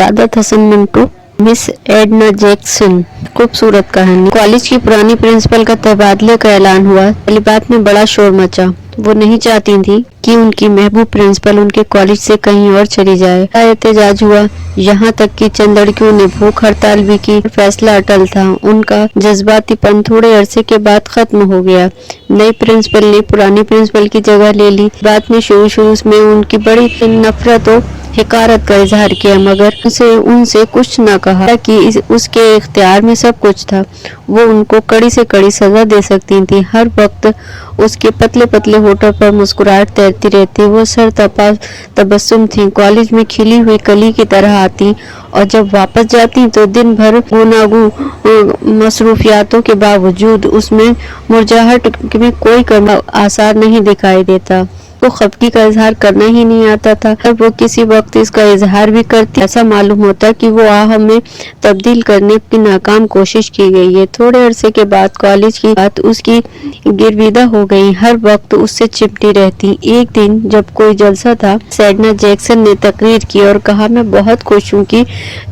ज्यादा था Mantu. Miss Edna Jackson. खूबसूरत कहानी। कॉलेज की पुरानी प्रिंसिपल का तबादले का ऐलान हुआ। तालिबात में बड़ा शोर मचा। वो नहीं चाहती थी कि उनकी महबूब प्रिंसिपल उनके कॉलेज से कहीं और चली जाए। एहतजाज हुआ, यहाँ तक कि चंद लड़कियों ने भूख हड़ताल भी की। फैसला अटल था। उनका जज्बातीपन थोड़े अरसे के बाद खत्म हो गया। नई प्रिंसिपल ने पुरानी प्रिंसिपल की जगह ले ली। बात में शुरू में उनकी बड़ी नफरत और हिकारत का इजहार किया, मगर उनसे कुछ न कहा कि उसके इख्तियार में सब कुछ था। वो उनको कड़ी से कड़ी सजा दे सकती थी। हर वक्त उसके पतले पतले होठों पर मुस्कुराहट तैरती रहती। वो सर तबस्सुम थी, कॉलेज में खिली हुई कली की तरह आती और जब वापस जाती तो दिन भर गुनागू मसरूफियातों के बावजूद उसमें मुरझाहट में कोई कमी आसार नहीं दिखाई देता। वो खफगी का इजहार करना ही नहीं आता था। अब वो किसी वक्त इसका इजहार भी करती, ऐसा मालूम होता कि वो आह में तब्दील करने की नाकाम कोशिश की गई है। थोड़े अरसे के बाद कॉलेज की बात उसकी गिरविदा हो गई। हर वक्त उससे चिपटी रहती। एक दिन जब कोई जलसा था, एडना जैक्सन ने तकरीर की और कहा, मैं बहुत खुश हूँ कि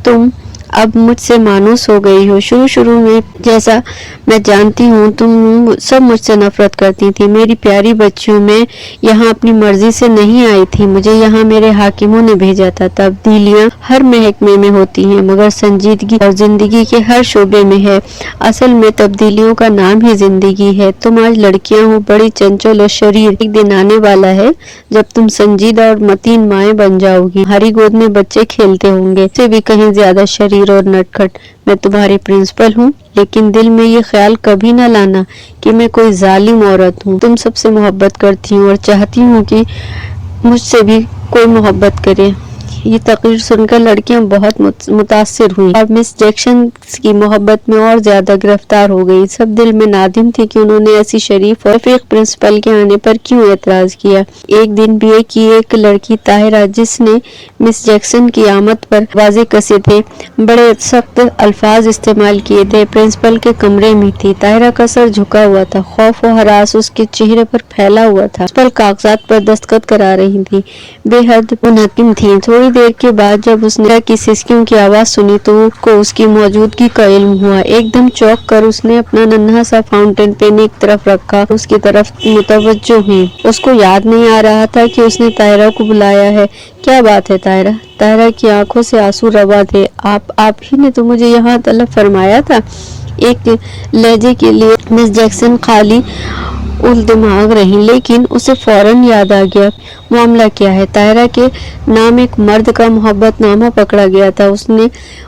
तुम अब मुझसे मानूस हो गई हो। शुरू में जैसा मैं जानती हूँ तुम सब मुझसे नफरत करती थी। मेरी प्यारी बच्चियों, मैं यहाँ अपनी मर्जी से नहीं आई थी। मुझे यहाँ मेरे हाकिमों ने भेजा था। तब्दीलियाँ हर महकमे में होती हैं, मगर संजीदगी और जिंदगी के हर शोबे में है। असल में तब्दीलियों का नाम ही जिंदगी है। तुम आज लड़कियां हो, बड़ी चंचल और शरीर। एक दिन आने वाला है जब तुम संजीदा और मतीन माएँ बन जाओगी। हमारी गोद में बच्चे खेलते होंगे, से भी कहीं ज्यादा शरीर और नटखट। मैं तुम्हारी प्रिंसिपल हूँ, लेकिन दिल में ये ख्याल कभी न लाना कि मैं कोई जालिम औरत हूँ। तुम सबसे मोहब्बत करती हूँ और चाहती हूँ कि मुझसे भी कोई मोहब्बत करे। ये तकरीर सुनकर लड़कियां बहुत मुतासिर हुई और मिस जैक्सन की मोहब्बत में और ज्यादा गिरफ्तार हो गई। सब दिल में नादिम थी कि उन्होंने ऐसी शरीफ और रफीक प्रिंसिपल के आने पर क्यों एतराज किया। एक दिन बीए की एक लड़की ताहिरा, जिसने मिस जैक्सन की आमद पर वाजे कसे थे, बड़े सख्त अल्फाज इस्तेमाल किए थे, प्रिंसिपल के कमरे में थी। ताहिरा का सर झुका हुआ था, खौफ और हरास उसके चेहरे पर फैला हुआ था। प्रिंसिपल कागजात पर दस्तखत करा रही थी, बेहद मुनहकिम थी। थोड़ी देर के बाद जब उसने की सिसकियों की आवाज सुनी तो उसको उसकी मौजूदगी का इल्म हुआ। एकदम चौंक कर उसने अपना नन्हा सा फाउंटेन पेन एक तरफ रखा, उसकी तरफ मुतवज्जो हुई। उसको याद नहीं आ रहा था कि उसने ताहिरा को बुलाया है। क्या बात है ताहिरा? ताहिरा की आंखों से आंसू रवा थे। आप ही ने तो मुझे यहाँ तलब फरमाया था। एक लहजे के लिए मिस जैक्सन खाली दिमाग रही, लेकिन उसे फौरन याद आ गया। मामला क्या है? ताहिरा के नाम एक मर्द का मोहब्बतनामा पकड़ा गया था।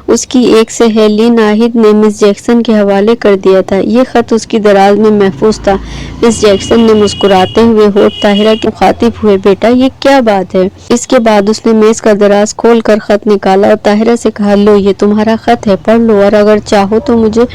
उसकी एक सहेली नाहिद ने मिस जैक्सन के हवाले कर दिया था। ये खत उसकी दराज में महफूज था। मिस जैक्सन ने मुस्कुराते हुए होठ ताहिरा के मुखातिब हुए, बेटा ये क्या बात है? इसके बाद उसने मेज का दराज खोल कर खत निकाला और ताहिरा से कहा, लो ये तुम्हारा खत है, पढ़ लो और अगर चाहो तो मुझे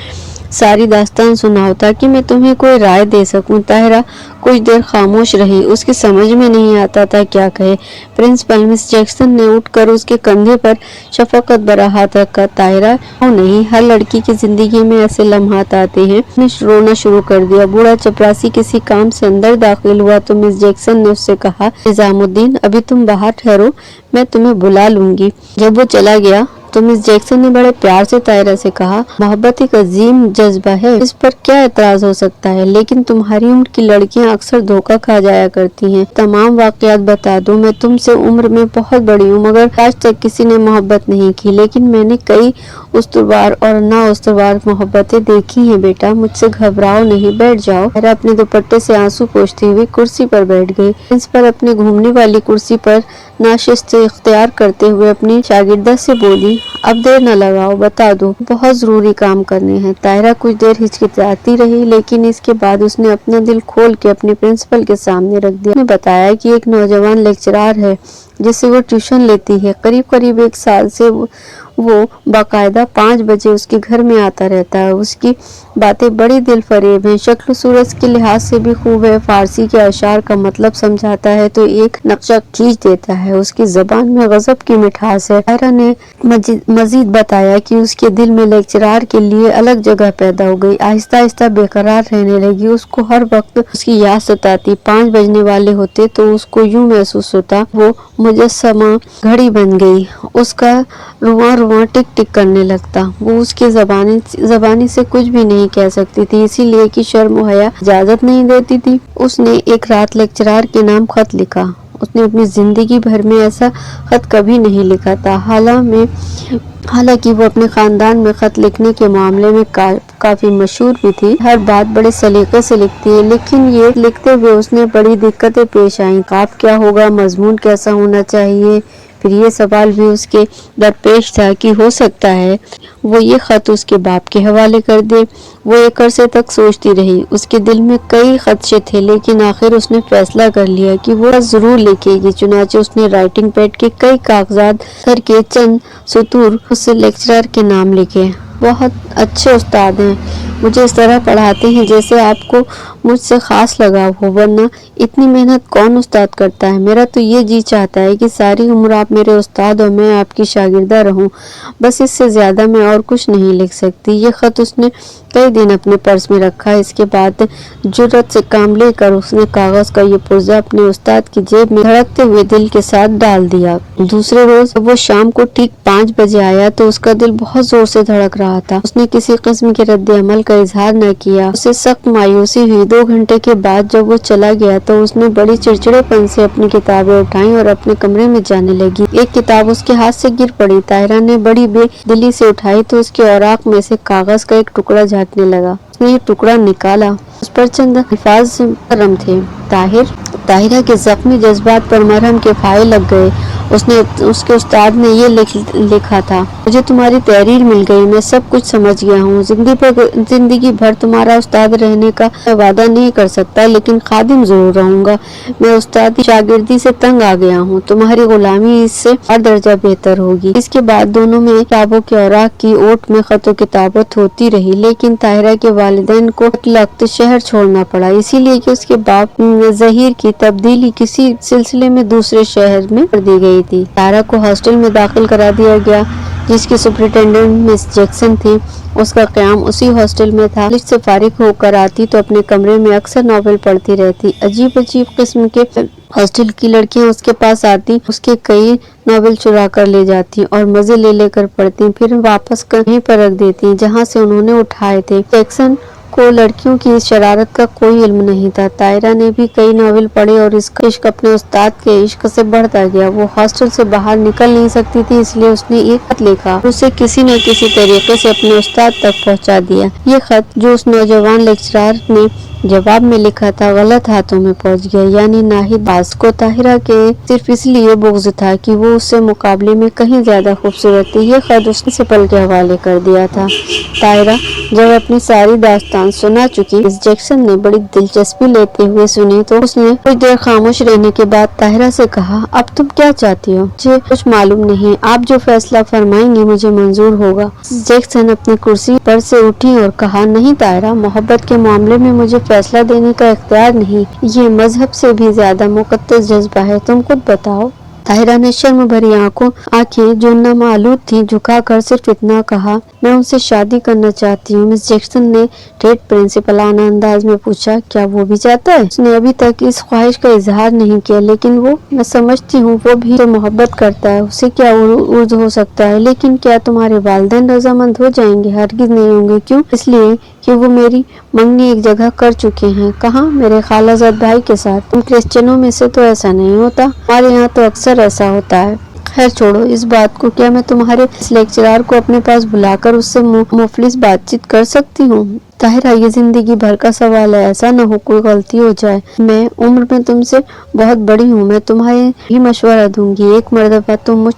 सारी दास्तान सुनाओ ताकि मैं तुम्हें कोई राय दे सकूं। ताहिरा कुछ देर खामोश रही। उसकी समझ में नहीं आता था क्या कहे। प्रिंसिपल मिस जैक्सन ने उठकर उसके कंधे पर शफकत भरा हाथ रखा। ताहिरा, नहीं, हर लड़की की जिंदगी में ऐसे लम्हात आते हैं। उसने रोना शुरू कर दिया। बूढ़ा चपरासी किसी काम से अंदर दाखिल हुआ तो मिस जैक्सन ने उससे कहा, निजामुद्दीन अभी तुम बाहर ठहरो, मैं तुम्हें बुला लूंगी। जब वो चला गया तो मिस जैक्सन ने बड़े प्यार से ताहिरा से कहा, मोहब्बत एक अजीम जज्बा है, इस पर क्या एतराज हो सकता है, लेकिन तुम्हारी उम्र की लड़कियां अक्सर धोखा खा जाया करती हैं। तमाम वाकयात बता दूं, मैं तुमसे उम्र में बहुत बड़ी हूँ, मगर आज तक किसी ने मोहब्बत नहीं की, लेकिन मैंने कई उस्तवार और ना उस्तवार मोहब्बतें देखी हैं। बेटा मुझसे घबराओ नहीं, बैठ जाओ। ताहिरा अपने दुपट्टे से आंसू पोंछती हुई कुर्सी पर बैठ गई। प्रिंसिपल अपनी घूमने वाली कुर्सी पर नाशिस्त इख्तियार करते हुए अपनी शागिर्दा से बोली, अब देर न लगाओ, बता दो, बहुत जरूरी काम करने हैं। ताहिरा कुछ देर हिचकिचाती रही, लेकिन इसके बाद उसने अपना दिल खोल के अपने प्रिंसिपल के सामने रख दिया। उसने बताया कि एक नौजवान लेक्चरर है जिससे वो ट्यूशन लेती है। करीब 1 साल से वो बाकायदा 5 बजे उसके घर में आता रहता है। उसकी बातें बड़ी दिल फरेब हैं, शक्ल सूरत के लिहाज से भी खूब है। फारसी के अशार का मतलब समझाता है तो एक नक्शा खींच देता है। उसकी जबान में गजब की मिठास है। ताहिरा ने मजीद बताया कि उसके दिल में लेक्चरार के लिए अलग जगह पैदा हो गई। आहिस्ता आहिस्ता बेकरार रहने लगी। उसको हर वक्त उसकी याद सताती। 5 बजने वाले होते तो उसको यूं महसूस होता वो मुजस्समा घड़ी बन गई। उसका रुआ रुआ टिक टिक करने लगता। वो उसके जबानी से कुछ भी नहीं कह सकती थी, इसीलिए कि शर्म और हया इजाजत नहीं देती थी। उसने एक रात लेक्चरार के नाम खत लिखा। उसने अपनी जिंदगी भर में ऐसा खत कभी नहीं लिखा था। हालांकि वो अपने खानदान में खत लिखने के मामले में काफी मशहूर भी थी। हर बात बड़े सलीके से लिखती है, लेकिन ये लिखते हुए उसने बड़ी दिक्कतें पेश आई। काफ क्या होगा, मजमून कैसा होना चाहिए। फिर ये सवाल भी उसके दरपेश था कि हो सकता है वो ये खत उसके बाप के हवाले कर दे। वो एक अरसे तक सोचती रही। उसके दिल में कई खदशे थे, लेकिन आखिर उसने फैसला कर लिया कि वो जरूर लिखेगी। चुनाचे उसने राइटिंग पैड के कई कागजात करके चंद सतूर उससे लेक्चरर के नाम लिखे। बहुत अच्छे उस्ताद हैं, मुझे इस तरह पढ़ाते हैं जैसे आपको मुझसे खास लगाव हो, वरना इतनी मेहनत कौन उस्ताद करता है। मेरा तो ये जी चाहता है कि सारी उम्र आप मेरे उस्ताद और मैं आपकी शागिर्दा रहूं, बस इससे ज्यादा मैं और कुछ नहीं लिख सकती। ये खत उसने कई दिन अपने पर्स में रखा। इसके बाद जुर्रत से काम लेकर उसने कागज का ये पुर्जा अपने उस्ताद की जेब में धड़कते हुए दिल के साथ डाल दिया। दूसरे रोज वो शाम को ठीक 5 बजे आया तो उसका दिल बहुत जोर से धड़क रहा था। उसने किसी किस्म के रद्द अमल का इजहार न किया। उसे सख्त मायूसी हुई। 2 घंटे के बाद जब वो चला गया तो उसने बड़ी चिड़चिड़ेपन से अपनी किताबें उठाई और अपने कमरे में जाने लगी। एक किताब उसके हाथ से गिर पड़ी। ताहिरा ने बड़ी बेदिली से उठाई तो उसके औराक में से कागज का एक टुकड़ा झांकने लगा। उसने ये टुकड़ा निकाला। उस पर चंद अल्फाज मरहम थे। ताहिरा के जख्मी जज्बात पर मरहम के फाहे लग गए। उसके उस्ताद ने ये लिखा था, मुझे तुम्हारी तहरीर मिल गई, मैं सब कुछ समझ गया हूँ। जिंदगी भर तुम्हारा उस्ताद रहने का वादा नहीं कर सकता, लेकिन खादिम जरूर रहूंगा। मैं उस्ताद की शागिर्दी से तंग आ गया हूँ। तुम्हारी गुलामी इससे हर दर्जा बेहतर होगी। इसके बाद दोनों में किताबों के औराक की ओट में खतो किताबत होती रही, लेकिन ताहिरा के वालिदैन को वक्त शहर छोड़ना पड़ा, इसीलिए कि उसके बाप जहीर की तब्दीली किसी सिलसिले में दूसरे शहर में कर दी गई थी। ताहिरा को हॉस्टल में दाखिल करा दिया गया, जिसकी सुपरिटेंडेंट मिस जैक्सन थी। उसका क़याम उसी हॉस्टल में था। कॉलेज से फारिग होकर आती तो अपने कमरे में अक्सर नॉवेल पढ़ती रहती। अजीब अजीब किस्म के हॉस्टल की लड़कियां उसके पास आती, उसके कई नॉवेल चुरा कर ले जाती और मजे ले लेकर पढ़ती, फिर वापस कहीं पर रख देती जहां से उन्होंने उठाए थे। जैक्सन को लड़कियों की इस शरारत का कोई इल्म नहीं था। ताहिरा ने भी कई नॉवेल पढ़े और इसका इश्क अपने उस्ताद के इश्क से बढ़ता गया। वो हॉस्टल से बाहर निकल नहीं सकती थी, इसलिए उसने एक खत लिखा, उसे किसी न किसी तरीके से अपने उस्ताद तक पहुंचा दिया। ये खत जो उस नौजवान लेक्चरर ने जवाब में लिखा था, गलत हाथों में पहुंच गया। यानी नाहिद बास को ताहिरा के सिर्फ इसलिए बुग़्ज़ था कि वो उससे मुकाबले में कहीं ज्यादा खूबसूरत थी। ये खत उसने प्रिंसिपल के हवाले कर दिया था। ताहिरा जब अपनी सारी दास्तान सुना चुकी, मिस जैक्सन ने बड़ी दिलचस्पी लेते हुए सुनी तो उसने कुछ देर खामोश रहने के बाद ताहिरा से कहा, अब तुम क्या चाहती हो? मुझे कुछ मालूम नहीं, आप जो फैसला फरमाएंगी मुझे मंजूर होगा। जैक्सन अपनी कुर्सी पर से उठी और कहा, नहीं ताहिरा, मोहब्बत के मामले में मुझे फैसला देने का इख्तियार नहीं। ये मजहब से भी ज्यादा मुकद्दस जज्बा है, तुम खुद बताओ। ताहिरा ने शर्म भरी आंखें जो नमालूद थी झुकाकर सिर्फ इतना कहा, मैं उनसे शादी करना चाहती हूँ। मिस जैक्सन ने ठेठ प्रिंसिपलाना अंदाज में पूछा, क्या वो भी चाहता है? उसने अभी तक इस ख्वाहिश का इजहार नहीं किया, लेकिन मैं समझती हूँ वो भी तो मोहब्बत करता है। उसे क्या उर्द हो सकता है? लेकिन क्या तुम्हारे वालिदैन रजामंद हो जाएंगे? हरगिज नहीं होंगे। क्यों? इसलिए कि वो मेरी मंगनी एक जगह कर चुके हैं। कहाँ? मेरे खालाजाद भाई के साथ। तुम क्रिश्चियनों में से तो ऐसा नहीं होता, हमारे यहाँ तो अक्सर ऐसा होता है। खैर छोड़ो इस बात को। क्या मैं तुम्हारे इस लेक्चरर को अपने पास बुलाकर उससे मुफलिस बातचीत कर सकती हूँ? ताहिरा, ये जिंदगी भर का सवाल है, ऐसा न हो कोई गलती हो जाए। मैं उम्र में तुमसे बहुत बड़ी हूँ, मैं तुम्हारे ही मशवरा दूंगी। एक मर्तबा तुम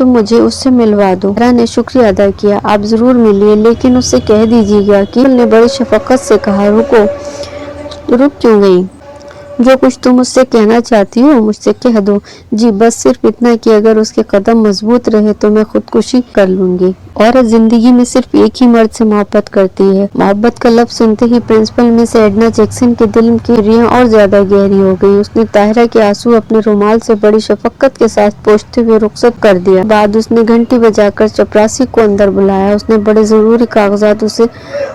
मुझे उससे मिलवा दो। ताहिरा ने शुक्रिया अदा किया, आप जरूर मिलिए, लेकिन उससे कह दीजिएगा कि ने बड़ी शफकत से कहा, रुक क्यों गई? जो कुछ तुम मुझसे कहना चाहती हो मुझसे कह दो। जी बस सिर्फ इतना कि अगर उसके कदम मजबूत रहे तो मैं खुदकुशी कर लूंगी। औरत जिंदगी में सिर्फ एक ही मर्द से मोहब्बत करती है। मोहब्बत का लफ्ज सुनते ही प्रिंसिपल मिस एडना जैक्सन के दिल की रियां और ज्यादा गहरी हो गई। उसने ताहिरा के आंसू अपने रुमाल से बड़ी शफकत के साथ पोंछते हुए रुखसत कर दिया। बाद उसने घंटी बजाकर चपरासी को अंदर बुलाया। उसने बड़े जरूरी कागजात उसे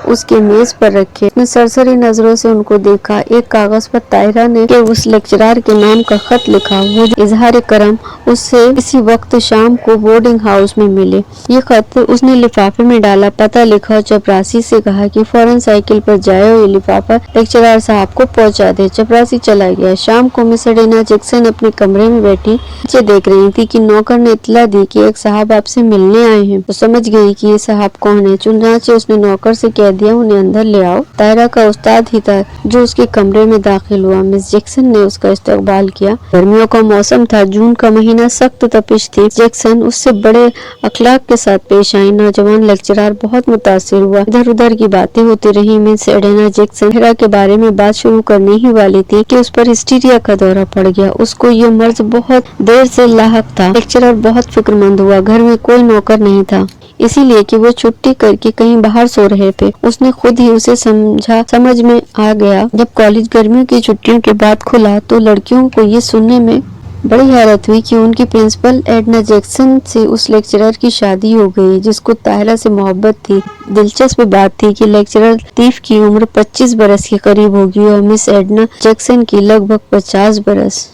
उसके मेज पर रखे। उसने सरसरी नजरों से उनको देखा। एक कागज पर ताहिरा ने के उस लेक्चरर के नाम का खत लिखा। वो इजहार करम उससे इसी वक्त शाम को बोर्डिंग हाउस में मिले। ये खत उसने लिफाफे में डाला, पता लिखा और चपरासी से कहा कि फौरन साइकिल पर जाए और ये लिफाफा लेक्चरर साहब को पहुंचा दे। चपरासी चला गया। शाम को मिस एडना जैक्सन अपने कमरे में बैठी नीचे देख रही थी कि नौकर ने इत्तला दी कि एक साहब आपसे मिलने आए हैं। तो समझ गई कि ये साहब कौन है। चुनाचे उसने नौकर से कह दिया उन्हें अंदर ले आओ। ताहिरा का उस्ताद ही था जो उसके कमरे में दाखिल हुआ। मिस जैक्सन ने उसका इस्तकबाल किया। गर्मियों का मौसम था, जून का महीना, सख्त तपिश थी। जैक्सन उससे बड़े अखलाक के साथ पेश आई। नौजवान लेक्चरर बहुत मुतासिर हुआ। इधर उधर की बातें होती रही। मिस एडना जैक्सन ताहिरा के बारे में बात शुरू करने ही वाली थी कि उस पर हिस्टीरिया का दौरा पड़ गया। उसको ये मर्ज बहुत देर से लाहक था। लेक्चरर बहुत फिक्रमंद हुआ। घर में कोई नौकर नहीं था, इसीलिए कि वो छुट्टी करके कहीं बाहर सो रहे थे। उसने खुद ही उसे समझ में आ गया। जब कॉलेज गर्मियों की छुट्टियों के बाद खुला तो लड़कियों को ये सुनने में बड़ी हैरत हुई कि उनकी प्रिंसिपल एडना जैक्सन से उस लेक्चरर की शादी हो गई जिसको ताहिरा से मोहब्बत थी। दिलचस्प बात थी कि लेक्चरर लतीफ की उम्र 25 बरस के करीब होगी और मिस एडना जैक्सन की लगभग 50 बरस।